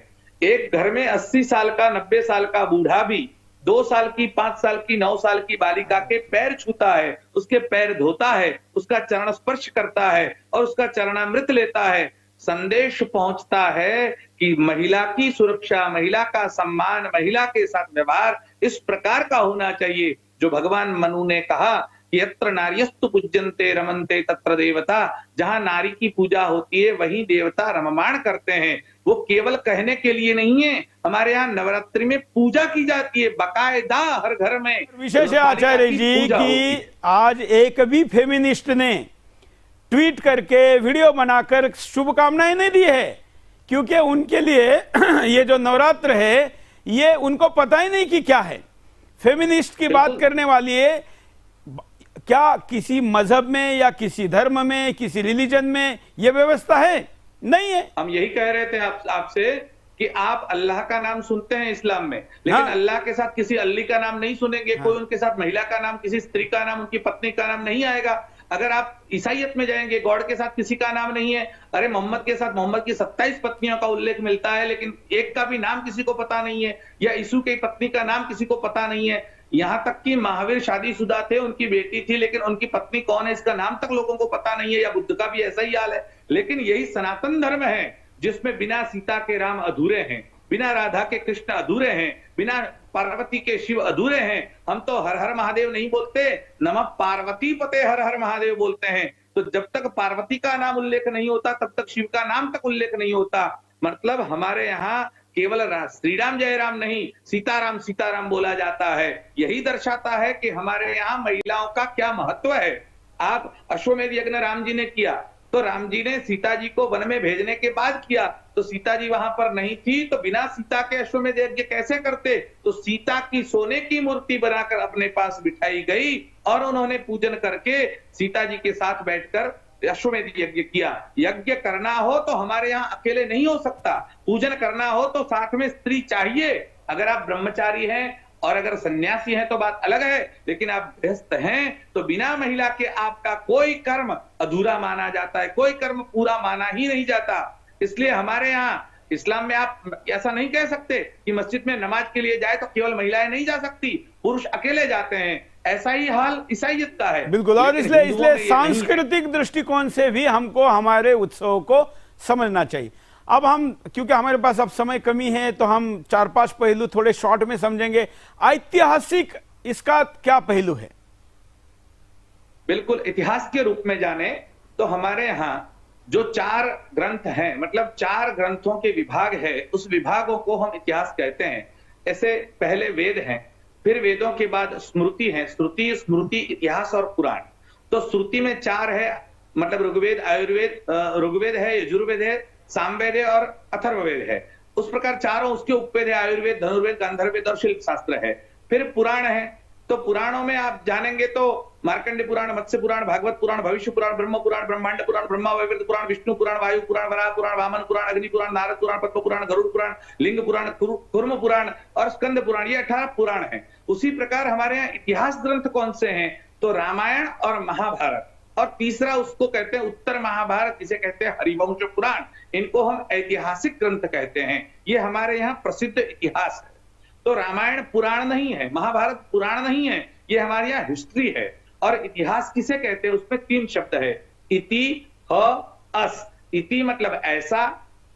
B: एक घर में 80 साल का, 90 साल का बूढ़ा भी 2 साल की, 5 साल की, 9 साल की बालिका के पैर छूता है, उसके पैर धोता है, उसका चरण स्पर्श करता है और उसका चरणामृत लेता है। संदेश पहुंचता है कि महिला की सुरक्षा, महिला का सम्मान, महिला के साथ व्यवहार इस प्रकार का होना चाहिए जो भगवान मनु ने कहा कि यत्र नार्यस्तु पूज्यन्ते रमन्ते तत्र देवता, जहां नारी की पूजा होती है वहीं देवता रममाण करते हैं। वो केवल कहने के लिए नहीं है, हमारे यहाँ नवरात्रि में पूजा की जाती है बाकायदा हर घर में।
A: विशेष है आचार्य जी कि आज एक भी फेमिनिस्ट ने ट्वीट करके वीडियो बनाकर शुभकामनाएं नहीं दी है, क्योंकि उनके लिए ये जो नवरात्र है ये उनको पता ही नहीं कि क्या है। फेमिनिस्ट की बात करने वाली है, क्या किसी मजहब में या किसी धर्म में किसी रिलीजन में यह व्यवस्था है? नहीं है।
B: हम यही कह रहे थे आपसे कि आप अल्लाह का नाम सुनते हैं इस्लाम में, लेकिन अल्लाह के साथ किसी अल्ली का नाम नहीं सुनेंगे। कोई उनके साथ महिला का नाम, किसी स्त्री का नाम, उनकी पत्नी का नाम नहीं आएगा। अगर आप ईसाइयत में जाएंगे, गॉड के साथ किसी का नाम नहीं है। अरे मोहम्मद के साथ मोहम्मद की 27 पत्नियों का उल्लेख मिलता है, लेकिन एक का भी नाम किसी को पता नहीं है, या यीशु की पत्नी का नाम किसी को पता नहीं है। यहां तक कि महावीर शादीशुदा थे, उनकी बेटी थी, लेकिन उनकी पत्नी कौन है इसका नाम तक लोगों को पता नहीं है। या बुद्ध का भी ऐसा ही हाल है। लेकिन यही सनातन धर्म है जिसमें बिना सीता के राम अधूरे हैं, बिना राधा के कृष्ण अधूरे हैं, बिना पार्वती के शिव अधूरे हैं। हम तो हर हर महादेव नहीं बोलते, नमः पार्वती पते हर हर महादेव बोलते हैं। तो जब तक पार्वती का नाम उल्लेख नहीं होता तब तक शिव का नाम तक उल्लेख नहीं होता। मतलब हमारे यहाँ केवल श्री राम जय राम नहीं, सीताराम बोला जाता है। यही दर्शाता है कि हमारे यहाँ महिलाओं का क्या महत्व है। आप अश्वमेध यज्ञ राम जी ने किया, तो राम जी ने सीता जी को वन में भेजने के बाद किया, तो सीता जी वहां पर नहीं थी, तो बिना सीता के अश्वमेध यज्ञ कैसे करते? तो सीता की सोने की मूर्ति बनाकर अपने पास बिठाई गई और उन्होंने पूजन करके सीता जी के साथ बैठकर अश्वमेध यज्ञ किया। यज्ञ करना हो तो हमारे यहाँ अकेले नहीं हो सकता, पूजन करना हो तो साथ में स्त्री चाहिए। अगर आप ब्रह्मचारी हैं और अगर सन्यासी हैं तो बात अलग है, लेकिन आप गृहस्थ हैं तो बिना महिला के आपका कोई कर्म अधूरा माना जाता है, कोई कर्म पूरा माना ही नहीं जाता। इसलिए हमारे यहाँ इस्लाम में आप ऐसा नहीं कह सकते कि मस्जिद में नमाज के लिए जाए तो केवल महिलाएं नहीं जा सकती, पुरुष अकेले जाते हैं। ऐसा ही हाल ईसाइयत का है।
A: बिल्कुल। और इसलिए सांस्कृतिक दृष्टिकोण से भी हमको हमारे उत्सव को समझना चाहिए। अब हम, क्योंकि हमारे पास अब समय कमी है, तो हम 4-5 पहलू थोड़े शॉर्ट में समझेंगे। ऐतिहासिक इसका क्या पहलू है?
B: बिल्कुल, इतिहास के रूप में जाने तो हमारे यहाँ जो 4 ग्रंथ हैं, मतलब 4 ग्रंथों के विभाग है, उस विभागों को हम इतिहास कहते हैं। ऐसे पहले वेद हैं, फिर वेदों के बाद स्मृति है, श्रुति, स्मृति, इतिहास और पुराण। तो श्रुति में 4 है, मतलब ऋग्वेद, आयुर्वेद, ऋग्वेद है, यजुर्वेद है, सामवेद है और अथर्ववेद है। उस प्रकार चारों उसके उपवेद है, आयुर्वेद, धनुर्वेद, गांधर्वेद और शिल्प शास्त्र है। फिर पुराण है, तो पुराणों में आप जानेंगे तो मार्कंडे पुराण, मत्स्य पुराण, भागवत पुराण, भविष्य पुराण, ब्रह्म पुराण, ब्रह्मांड पुराण, ब्रह्मा वैवर्त पुराण, विष्णु पुराण, वायु पुराण, वराह पुराण, वामन पुराण, अग्नि पुराण, नारद पुराण, पद्म पुराण, गरुड़ पुराण, लिंग पुराण, कूर्म पुराण और स्कंद पुराण, ये 18 पुराण हैं। उसी प्रकार हमारे यहाँ इतिहास ग्रंथ कौन से हैं? तो रामायण और महाभारत, और तीसरा उसको कहते हैं उत्तर महाभारत, जिसे कहते हैं हरिवंश पुराण। इनको हम ऐतिहासिक ग्रंथ कहते हैं। ये हमारे यहाँ प्रसिद्ध इतिहास है। तो रामायण पुराण नहीं है, महाभारत पुराण नहीं है, ये हमारे यहाँ हिस्ट्री है। और इतिहास किसे कहते हैं? उसमें 3 शब्द है, इति, ह, अस। इति मतलब ऐसा,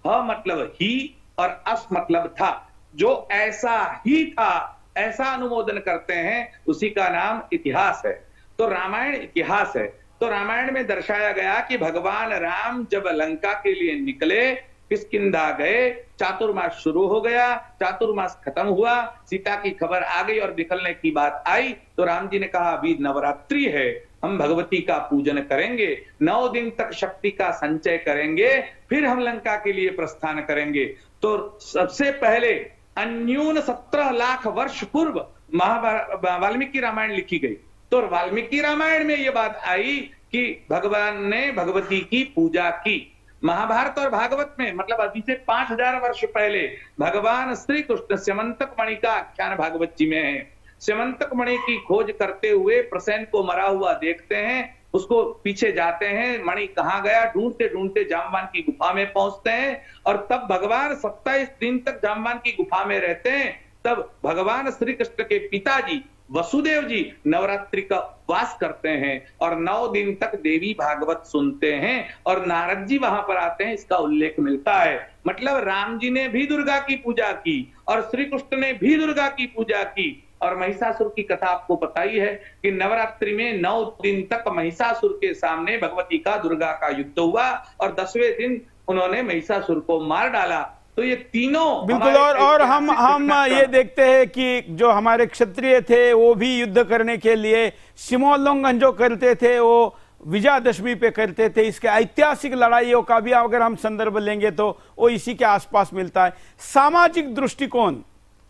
B: ह मतलब ही और अस मतलब था। जो ऐसा ही था, ऐसा अनुमोदन करते हैं, उसी का नाम इतिहास है। तो रामायण इतिहास है। तो रामायण में दर्शाया गया कि भगवान राम जब लंका के लिए निकले, किष्किंधा गए, चातुर्मास शुरू हो गया, चातुर्मास खत्म हुआ, सीता की खबर आ गई और निकलने की बात आई, तो राम जी ने कहा अभी नवरात्रि है, हम भगवती का पूजन करेंगे, 9 दिन तक शक्ति का संचय करेंगे, फिर हम लंका के लिए प्रस्थान करेंगे। तो सबसे पहले अन्यून 17 लाख वर्ष पूर्व वाल्मीकि रामायण लिखी गई। तो वाल्मीकि रामायण में यह बात आई कि भगवान ने भगवती की पूजा की। महाभारत और भागवत में, मतलब अभी से 5000 वर्ष पहले, भगवान श्री कृष्ण स्यमंतक मणि का आख्यान भागवत जी में है। स्यमंतक मणि की खोज करते हुए प्रसेन को मरा हुआ देखते हैं, उसको पीछे जाते हैं, मणि कहाँ गया, ढूंढते ढूंढते जामवान की गुफा में पहुंचते हैं, और तब भगवान 27 दिन तक जामवान की गुफा में रहते हैं। तब भगवान श्री कृष्ण के पिताजी वसुदेव जी नवरात्रि का उपवास करते हैं और 9 दिन तक देवी भागवत सुनते हैं, और नारद जी वहां पर आते हैं, इसका उल्लेख मिलता है। मतलब राम जी ने भी दुर्गा की पूजा की और श्री कृष्ण ने भी दुर्गा की पूजा की। और महिषासुर की कथा आपको पता ही है कि नवरात्रि में 9 दिन तक महिषासुर के सामने भगवती का, दुर्गा का युद्ध हुआ और 10वें दिन उन्होंने महिषासुर को मार डाला। तो ये तीनों
A: बिल्कुल। और हम ये देखते हैं कि जो हमारे क्षत्रिय थे वो भी युद्ध करने के लिए सीमोल्लंघन जो करते थे वो विजयादशमी पे करते थे। इसके ऐतिहासिक लड़ाइयों का भी अगर हम संदर्भ लेंगे तो वो इसी के आसपास मिलता है। सामाजिक दृष्टिकोण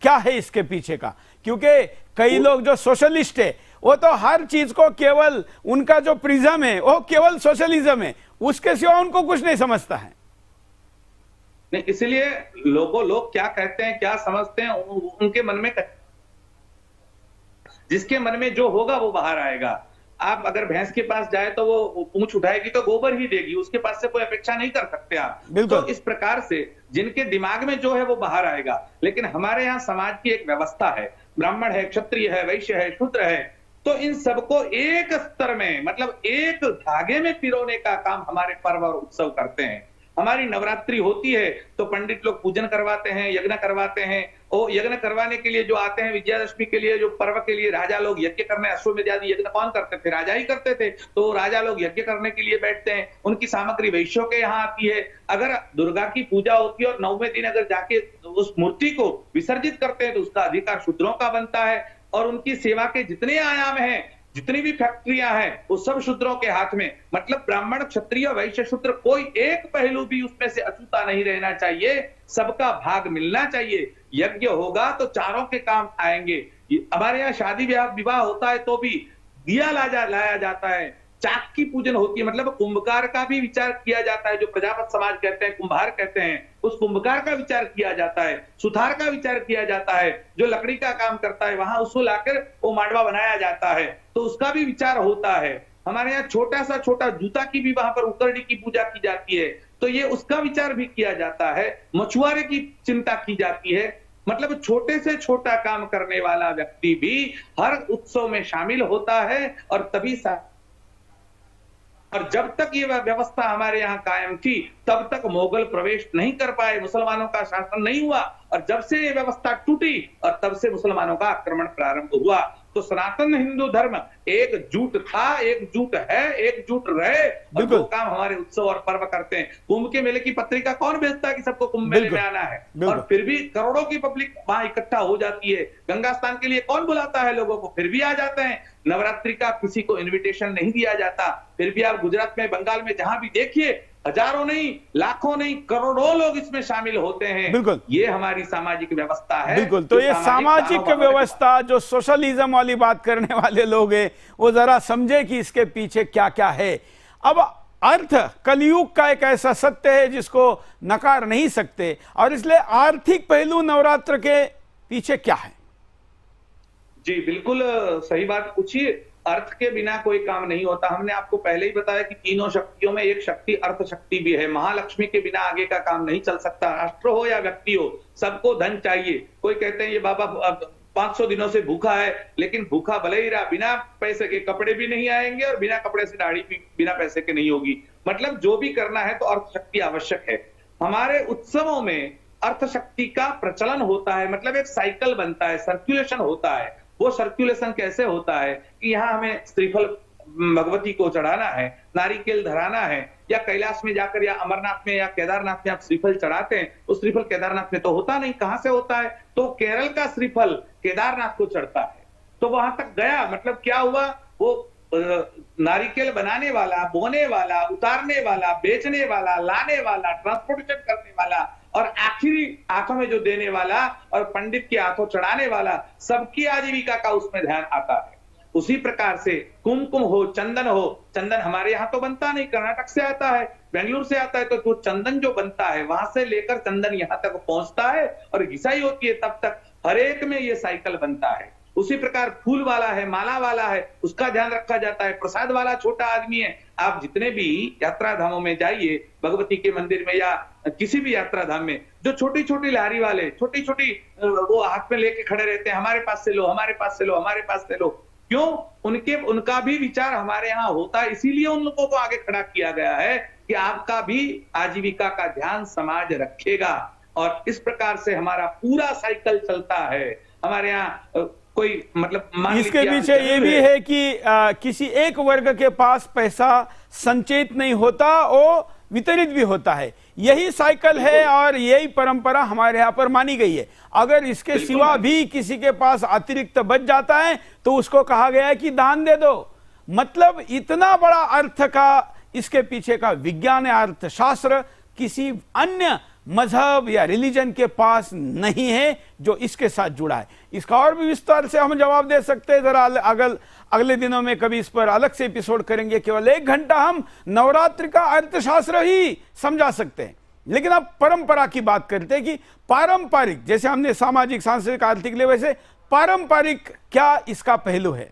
A: क्या है इसके पीछे का? क्योंकि कई लोग जो सोशलिस्ट है वो तो हर चीज को केवल उनका जो प्रिज्म है वो केवल सोशलिज्म है, उसके सिवा उनको कुछ नहीं समझता है।
B: नहीं, इसलिए लोग क्या कहते हैं, क्या समझते हैं, उनके मन में, जिसके मन में जो होगा वो बाहर आएगा। आप अगर भैंस के पास जाए तो वो पूंछ उठाएगी तो गोबर ही देगी, उसके पास से कोई अपेक्षा नहीं कर सकते आप। तो इस प्रकार से जिनके दिमाग में जो है वो बाहर आएगा। लेकिन हमारे यहाँ समाज की एक व्यवस्था है, ब्राह्मण है, क्षत्रिय है, वैश्य है, शूद्र है, तो इन सबको एक स्तर में, मतलब एक धागे में पिरोने का काम हमारे पर्व और उत्सव करते हैं। हमारी नवरात्रि होती है तो पंडित लोग पूजन करवाते हैं, यज्ञ करवाते हैं। और यज्ञ करवाने के लिए जो आते हैं, विजयादशमी के लिए, जो पर्व के लिए राजा लोग यज्ञ करने, अश्वमेध आदि यज्ञ कौन करते थे? राजा ही करते थे। तो राजा लोग यज्ञ करने के लिए बैठते हैं, उनकी सामग्री वैश्यों के यहाँ आती है। अगर दुर्गा की पूजा होती है और 9वें दिन अगर जाके उस मूर्ति को विसर्जित करते हैं तो उसका अधिकार शूद्रों का बनता है। और उनकी सेवा के जितने आयाम हैं, जितनी भी फैक्ट्रियां हैं, वो सब शूद्रों के हाथ में। मतलब ब्राह्मण, क्षत्रिय, वैश्य, शूद्र, कोई एक पहलू भी उसमें से अछूता नहीं रहना चाहिए, सबका भाग मिलना चाहिए। यज्ञ होगा तो चारों के काम आएंगे। हमारे यहाँ शादी विवाह होता है तो भी दिया लाया जाता है, चाक की पूजन होती है, मतलब कुंभकार का भी विचार किया जाता है। जो प्रजापत समाज कहते हैं, कुंभार कहते हैं, उस कुंभकार का विचार किया जाता है, सुथार का विचार किया जाता है। जो लकड़ी का काम करता है वहां उसको लाकर वो मांडवा बनाया जाता है, तो उसका भी विचार होता है। हमारे यहाँ छोटा जूता की भी वहां पर उकरड़ी की पूजा की जाती है, तो ये उसका विचार भी किया जाता है। मछुआरे की चिंता की जाती है। मतलब छोटे से छोटा काम करने वाला व्यक्ति भी हर उत्सव में शामिल होता है। और जब तक ये व्यवस्था हमारे यहाँ कायम थी तब तक मुगल प्रवेश नहीं कर पाए, मुसलमानों का शासन नहीं हुआ। और जब से ये व्यवस्था टूटी और तब से मुसलमानों का आक्रमण प्रारंभ हुआ। तो सनातन हिंदू धर्म एकजुट था, एकजुट है, एकजुट रहे, और वो काम हमारे उत्सव और पर्व करते हैं। कुंभ के मेले की पत्रिका कौन भेजता है कि सबको कुंभ मेले में आना है? और फिर भी करोड़ों की पब्लिक वहां इकट्ठा हो जाती है। गंगा स्नान के लिए कौन बुलाता है लोगों को? फिर भी आ जाते हैं। नवरात्रि का किसी को इन्विटेशन नहीं दिया जाता, फिर भी आप गुजरात में, बंगाल में जहां भी देखिए, हजारों नहीं, लाखों नहीं, करोड़ों लोग इसमें शामिल होते हैं।
A: बिल्कुल,
B: ये हमारी सामाजिक व्यवस्था है।
A: बिल्कुल। तो ये सामाजिक व्यवस्था, जो सोशलिज्म वाली बात करने वाले लोग हैं, वो जरा समझे कि इसके पीछे क्या क्या है। अब अर्थ कलयुग का एक ऐसा सत्य है जिसको नकार नहीं सकते, और इसलिए आर्थिक पहलू नवरात्र के पीछे क्या है?
B: जी बिल्कुल सही बात पूछिए। अर्थ के बिना कोई काम नहीं होता। हमने आपको पहले ही बताया कि तीनों शक्तियों में एक शक्ति अर्थ शक्ति भी है। महालक्ष्मी के बिना आगे का काम नहीं चल सकता। राष्ट्र हो या व्यक्ति हो, सबको धन चाहिए। कोई कहते हैं ये बाबा 500 दिनों से भूखा है, लेकिन भूखा भले ही रहा, बिना पैसे के कपड़े भी नहीं आएंगे और बिना कपड़े से दाढ़ी भी बिना पैसे के नहीं होगी। मतलब जो भी करना है तो अर्थ शक्ति आवश्यक है। हमारे उत्सवों में अर्थ शक्ति का प्रचलन होता है, मतलब एक साइकिल बनता है, सर्कुलेशन होता है। वो सर्कुलेशन कैसे होता है कि यहाँ हमें श्रीफल भगवती को चढ़ाना है, नारिकेल धराना है, या कैलाश में जाकर या अमरनाथ में या केदारनाथ में आप श्रीफल चढ़ाते हैं, तो श्रीफल केदारनाथ में तो होता नहीं, कहां से होता है? तो केरल का श्रीफल केदारनाथ को चढ़ता है। तो वहां तक गया, मतलब क्या हुआ? वो नारिकेल बनाने वाला, बोने वाला, उतारने वाला, बेचने वाला, लाने वाला, ट्रांसपोर्टेशन करने वाला, और आखिरी हाथों में जो देने वाला और पंडित के हाथों चढ़ाने वाला, सबकी आजीविका का उसमें ध्यान आता है। उसी प्रकार से कुमकुम हो, चंदन हो। चंदन हमारे यहाँ तो बनता नहीं, कर्नाटक से आता है, बेंगलुरु से आता है। तो वो चंदन जो बनता है वहां से लेकर चंदन यहाँ तक पहुंचता है और घिसाई होती है, तब तक हर एक में ये साइकिल बनता है। उसी प्रकार फूल वाला है, माला वाला है, उसका ध्यान रखा जाता है। प्रसाद वाला छोटा आदमी है। आप जितने भी यात्रा धामों में जाइए, भगवती के मंदिर में या किसी भी यात्रा धाम में, जो छोटी छोटी लारी वाले, छोटी छोटी वो हाथ में लेके खड़े रहते हैं, हमारे पास से लो, हमारे पास से लो, हमारे पास से लो। क्यों? उनका भी विचार हमारे यहाँ होता है, इसीलिए उन लोगों को आगे खड़ा किया गया है कि आपका भी आजीविका का ध्यान समाज रखेगा। और इस प्रकार से हमारा पूरा साइकिल चलता है। हमारे यहाँ कोई मतलब मान
A: इसके
B: लीजिए
A: पीछे ये भी है कि किसी एक वर्ग के पास पैसा संचित नहीं होता, वो वितरित भी होता है। यही साइकिल है और यही परंपरा हमारे यहाँ पर मानी गई है। अगर इसके सिवा भी किसी के पास अतिरिक्त बच जाता है तो उसको कहा गया है कि दान दे दो। मतलब इतना बड़ा अर्थ का इसके पीछे का विज्ञान है, अर्थशास्त्र किसी अन्य मजहब या रिलीजन के पास नहीं है जो इसके साथ जुड़ा है। इसका और भी विस्तार से हम जवाब दे सकते हैं, जरा अगले दिनों में कभी इस पर अलग से एपिसोड करेंगे। केवल 1 घंटा हम नवरात्रि का अर्थशास्त्र ही समझा सकते हैं, लेकिन अब परंपरा की बात करते हैं कि पारंपरिक, जैसे हमने सामाजिक, सांस्कृतिक, आर्थिक ले, वैसे पारंपरिक क्या इसका पहलू है?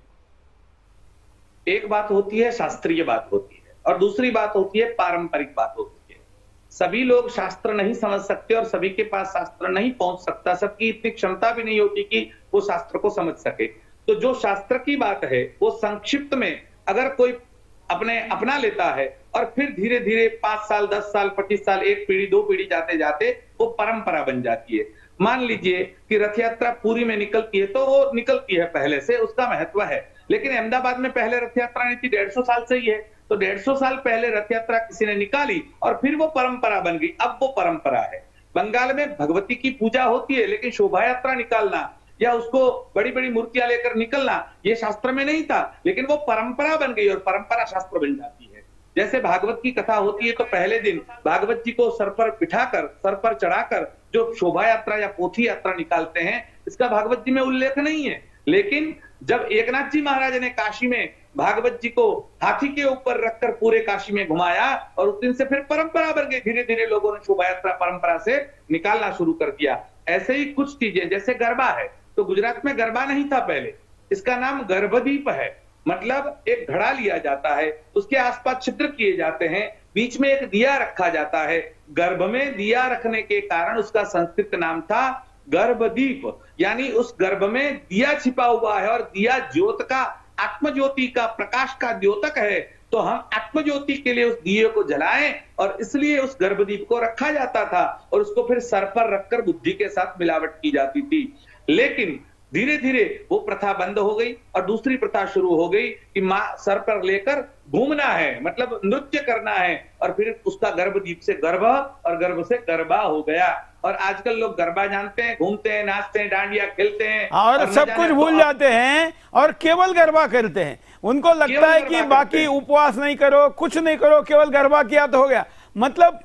B: एक बात होती है शास्त्रीय बात होती है और दूसरी बात होती है पारंपरिक बात होती है। सभी लोग शास्त्र नहीं समझ सकते और सभी के पास शास्त्र नहीं पहुंच सकता, सबकी इतनी क्षमता भी नहीं होती कि वो शास्त्र को समझ सके। तो जो शास्त्र की बात है वो संक्षिप्त में अगर कोई अपना लेता है और फिर धीरे धीरे 5 साल, 10 साल, 25 साल, 1 पीढ़ी, 2 पीढ़ी जाते जाते वो परंपरा बन जाती है। मान लीजिए कि रथ यात्रा पुरी में निकलती है तो वो निकलती है पहले से, उसका महत्व है। लेकिन अहमदाबाद में पहले रथ यात्रा नहीं थी, 150 साल से ही है। तो 150 साल पहले रथ यात्रा किसी ने निकाली और फिर वो परंपरा बन गई, अब वो परंपरा है। बंगाल में भगवती की पूजा होती है, लेकिन शोभा यात्रा निकालना या उसको बड़ी बड़ी मूर्तियां लेकर निकलना ये शास्त्र में नहीं था, लेकिन वो परंपरा बन गई और परंपरा शास्त्र बन जाती है। जैसे भागवत की कथा होती है तो पहले दिन भागवत जी को सर पर बिठाकर, सर पर चढ़ाकर जो शोभा यात्रा या पोथी यात्रा निकालते हैं, इसका भागवत जी में उल्लेख नहीं है। लेकिन जब एकनाथ जी महाराज ने काशी में भागवत जी को हाथी के ऊपर रखकर पूरे काशी में घुमाया और उस दिन से फिर परंपरा बन गई, धीरे धीरे लोगों ने शोभा यात्रा परंपरा से निकालना शुरू कर दिया। ऐसे ही कुछ चीजें, जैसे गरबा है, तो गुजरात में गरबा नहीं था पहले, इसका नाम गर्भदीप है। मतलब एक घड़ा लिया जाता है, उसके आसपास छिद्र किए जाते हैं, बीच में एक दिया रखा जाता है। गर्भ में दिया रखने के कारण उसका संस्कृत नाम था गर्भदीप, यानी उस गर्भ में दिया छिपा हुआ है और दिया ज्योत का, आत्मज्योति का, प्रकाश का द्योतक है। तो हम आत्मज्योति के लिए उस दिए को जलाएं और इसलिए उस गर्भदीप को रखा जाता था और उसको फिर सर पर रखकर बुद्धि के साथ मिलावट की जाती थी। लेकिन धीरे धीरे वो प्रथा बंद हो गई और दूसरी प्रथा शुरू हो गई कि मां सर पर लेकर घूमना है, मतलब नृत्य करना है, और फिर उसका गर्भदीप से गर्भ और गर्भ से गरबा हो गया। और आजकल लोग गरबा जानते हैं, घूमते हैं, नाचते हैं, डांडिया खेलते हैं
A: और सब कुछ भूल जाते हैं और केवल गरबा करते हैं। उनको लगता है कि बाकी उपवास नहीं करो, कुछ नहीं करो, केवल गरबा किया तो हो गया। मतलब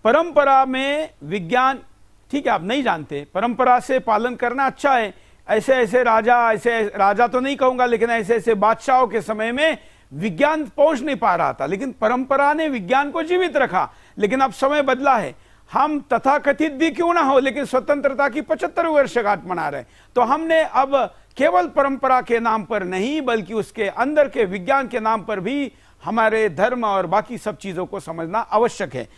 A: परंपरा में विज्ञान, ठीक है, आप नहीं जानते, परंपरा से पालन करना अच्छा है। ऐसे ऐसे राजा तो नहीं कहूंगा, लेकिन ऐसे ऐसे बादशाहों के समय में विज्ञान पहुंच नहीं पा रहा था, लेकिन परंपरा ने विज्ञान को जीवित रखा। लेकिन अब समय बदला है, हम तथाकथित भी क्यों ना हो, लेकिन स्वतंत्रता की 75वीं वर्षगांठ मना रहे हैं। तो हमने अब केवल परंपरा के नाम पर नहीं, बल्कि उसके अंदर के विज्ञान के नाम पर भी हमारे धर्म और बाकी सब चीजों को समझना आवश्यक है।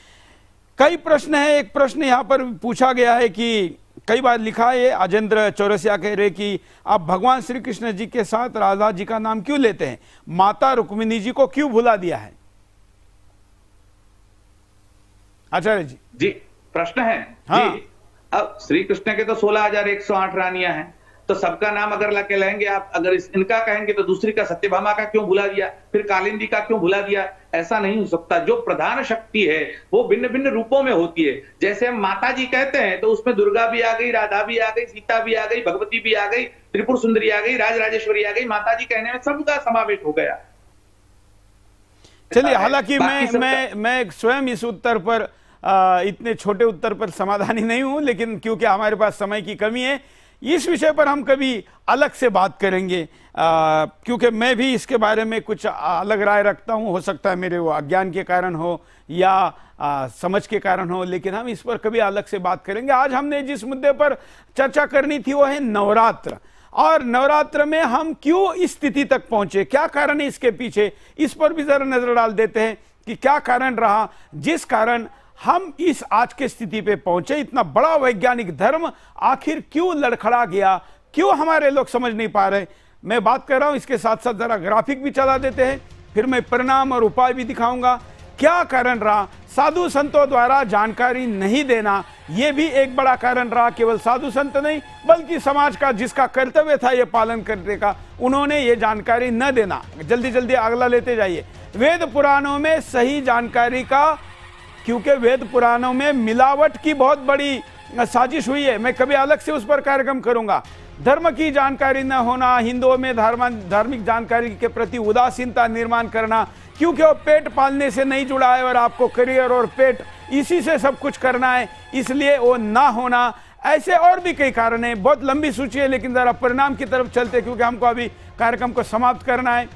A: कई प्रश्न है। एक प्रश्न यहां पर पूछा गया है कि कई बार लिखा है, अजेंद्र चौरसिया कह रहे कि आप भगवान श्री कृष्ण जी के साथ राधा जी का नाम क्यों लेते हैं, माता रुक्मिणी जी को क्यों भुला दिया है? आचार्य जी।
B: जी प्रश्न है।
A: हाँ।
B: जी, अब श्री कृष्ण के तो 16,108 रानियां हैं, तो सबका नाम अगर लाके लाएंगे आप, अगर इनका कहेंगे तो दूसरी का सत्यभामा का क्यों भुला दिया, फिर कालिंदी का क्यों भुला दिया? ऐसा नहीं हो सकता। जो प्रधान शक्ति है वो भिन्न भिन्न रूपों में होती है। जैसे हम माता जी कहते हैं तो उसमें दुर्गा भी आ गई, राधा भी आ गई, सीता भी आ गई, भगवती भी आ गई, त्रिपुर सुंदरी आ गई, राजराजेश्वरी आ गई। माता जी कहने में सबका समावेश हो गया।
A: चलिए, हालांकि मैं स्वयं इस उत्तर पर इतने छोटे उत्तर पर समाधानी नहीं हूं, लेकिन क्योंकि हमारे पास समय की कमी है, इस विषय पर हम कभी अलग से बात करेंगे, क्योंकि मैं भी इसके बारे में कुछ अलग राय रखता हूं। हो सकता है मेरे वो अज्ञान के कारण हो या समझ के कारण हो, लेकिन हम इस पर कभी अलग से बात करेंगे। आज हमने जिस मुद्दे पर चर्चा करनी थी वो है नवरात्र, और नवरात्र में हम क्यों इस स्थिति तक पहुंचे, क्या कारण है इसके पीछे, इस पर भी जरा नजर डाल देते हैं कि क्या कारण रहा जिस कारण हम इस आज के स्थिति पे पहुंचे। इतना बड़ा वैज्ञानिक धर्म आखिर क्यों लड़खड़ा गया, क्यों हमारे लोग समझ नहीं पा रहे। मैं बात कर रहा हूं, इसके साथ साथ जरा ग्राफिक भी चला देते हैं, फिर मैं परिणाम और उपाय भी दिखाऊंगा। क्या कारण रहा? साधु संतों द्वारा जानकारी नहीं देना, यह भी एक बड़ा कारण रहा। केवल साधु संत नहीं बल्कि समाज का जिसका कर्तव्य था ये पालन करने का, उन्होंने ये जानकारी न देना। जल्दी जल्दी अगला लेते जाइए। वेद पुराणों में सही जानकारी का, क्योंकि वेद पुराणों में मिलावट की बहुत बड़ी साजिश हुई है, मैं कभी अलग से उस पर कार्यक्रम करूंगा। धर्म की जानकारी न होना, हिंदुओं में धार्मिक जानकारी के प्रति उदासीनता निर्माण करना, क्योंकि वो पेट पालने से नहीं जुड़ा है और आपको करियर और पेट इसी से सब कुछ करना है, इसलिए वो ना होना। ऐसे और भी कई कारण हैं, बहुत लंबी सूची है, लेकिन जरा परिणाम की तरफ चलते क्योंकि हमको अभी कार्यक्रम को समाप्त करना है।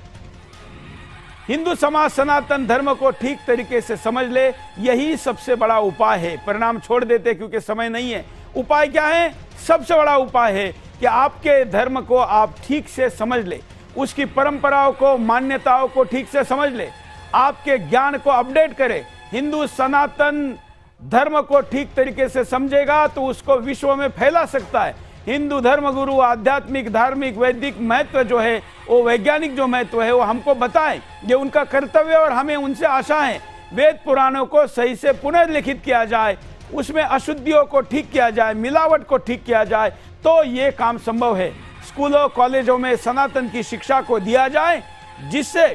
A: हिंदू समाज सनातन धर्म को ठीक तरीके से समझ ले, यही सबसे बड़ा उपाय है। परिणाम छोड़ देते क्योंकि समय नहीं है। उपाय क्या है? सबसे बड़ा उपाय है कि आपके धर्म को आप ठीक से समझ ले, उसकी परंपराओं को, मान्यताओं को ठीक से समझ ले, आपके ज्ञान को अपडेट करे। हिंदू सनातन धर्म को ठीक तरीके से समझेगा तो उसको विश्व में फैला सकता है। हिंदू धर्म गुरु आध्यात्मिक, धार्मिक, वैदिक महत्व जो है, वो वैज्ञानिक जो महत्व है वो हमको बताएं, ये उनका कर्तव्य और हमें उनसे आशा है। वेद पुराणों को सही से पुनर्लिखित किया जाए, उसमें अशुद्धियों को ठीक किया जाए, मिलावट को ठीक किया जाए, तो ये काम संभव है। स्कूलों कॉलेजों में सनातन की शिक्षा को दिया जाए, जिससे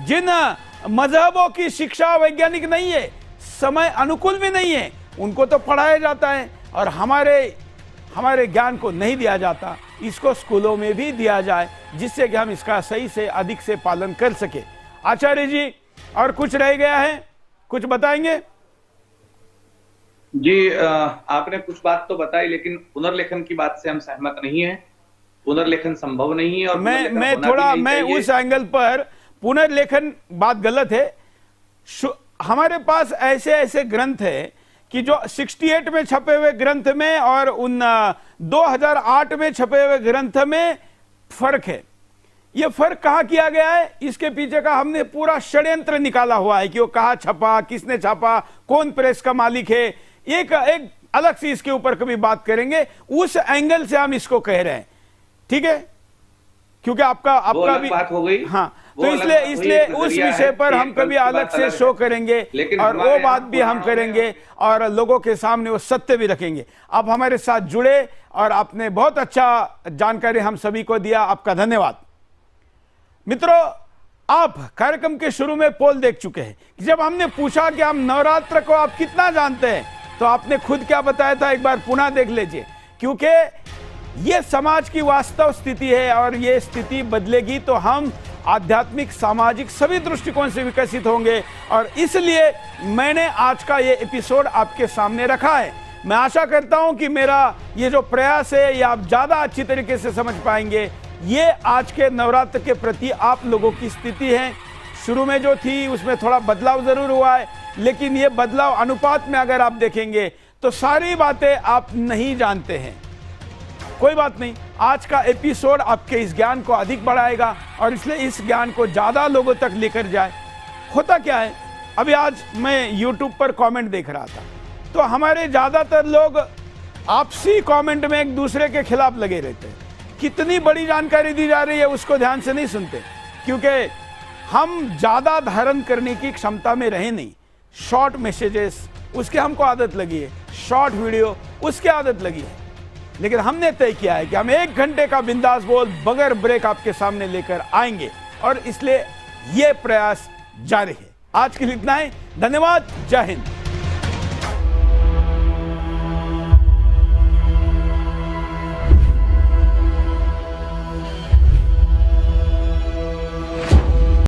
A: जिन मजहबों की शिक्षा वैज्ञानिक नहीं है, समय अनुकूल भी नहीं है, उनको तो पढ़ाया जाता है और हमारे ज्ञान को नहीं दिया जाता, इसको स्कूलों में भी दिया जाए, जिससे कि हम इसका सही से अधिक से पालन कर सके। आचार्य जी, और कुछ रह गया है, कुछ बताएंगे?
B: जी, आपने कुछ बात तो बताई, लेकिन पुनर्लेखन की बात से हम सहमत नहीं है। पुनर्लेखन संभव नहीं है और
A: मैं उस एंगल पर, पुनर्लेखन बात गलत है। हमारे पास ऐसे ऐसे ग्रंथ है कि जो 68 में छपे हुए ग्रंथ में और उन 2008 में छपे हुए ग्रंथ में फर्क है। ये फर्क कहाँ किया गया है, इसके पीछे का हमने पूरा षड्यंत्र निकाला हुआ है कि वो कहाँ छपा, किसने छापा, कौन प्रेस का मालिक है। एक अलग से इसके ऊपर कभी बात करेंगे, उस एंगल से हम इसको कह रहे हैं, ठीक है? क्योंकि आपका भी
B: बात हो गई।
A: हाँ, तो इसलिए उस विषय पर हम कभी अलग से शो करेंगे और वो बात भी हम करेंगे और लोगों के सामने वो सत्य भी रखेंगे। आप हमारे साथ जुड़े और आपने बहुत अच्छा जानकारी हम सभी को दिया, आपका धन्यवाद। मित्रों, आप कार्यक्रम के शुरू में पोल देख चुके हैं। जब हमने पूछा कि हम नवरात्र को आप कितना जानते हैं, तो आपने खुद क्या बताया था, एक बार पुनः देख लीजिए, क्योंकि ये समाज की वास्तव स्थिति है और ये स्थिति बदलेगी तो हम आध्यात्मिक, सामाजिक सभी दृष्टिकोण से विकसित होंगे। और इसलिए मैंने आज का ये एपिसोड आपके सामने रखा है। मैं आशा करता हूं कि मेरा ये जो प्रयास है ये आप ज्यादा अच्छी तरीके से समझ पाएंगे। ये आज के नवरात्र के प्रति आप लोगों की स्थिति है। शुरू में जो थी उसमें थोड़ा बदलाव जरूर हुआ है, लेकिन ये बदलाव अनुपात में अगर आप देखेंगे तो सारी बातें आप नहीं जानते हैं। कोई बात नहीं, आज का एपिसोड आपके इस ज्ञान को अधिक बढ़ाएगा और इसलिए इस ज्ञान को ज्यादा लोगों तक लेकर जाए। होता क्या है, अभी आज मैं YouTube पर कमेंट देख रहा था, तो हमारे ज्यादातर लोग आपसी कमेंट में एक दूसरे के खिलाफ लगे रहते हैं। कितनी बड़ी जानकारी दी जा रही है उसको ध्यान से नहीं सुनते, क्योंकि हम ज्यादा धारण करने की क्षमता में रहे नहीं। शॉर्ट मैसेजेस उसके हमको आदत लगी है, शॉर्ट वीडियो उसकी आदत लगी है, लेकिन हमने तय किया है कि हम 1 घंटे का बिंदास बोल बगैर ब्रेक आपके सामने लेकर आएंगे और इसलिए यह प्रयास जारी है। आज के लिए इतना ही, धन्यवाद, जय हिंद।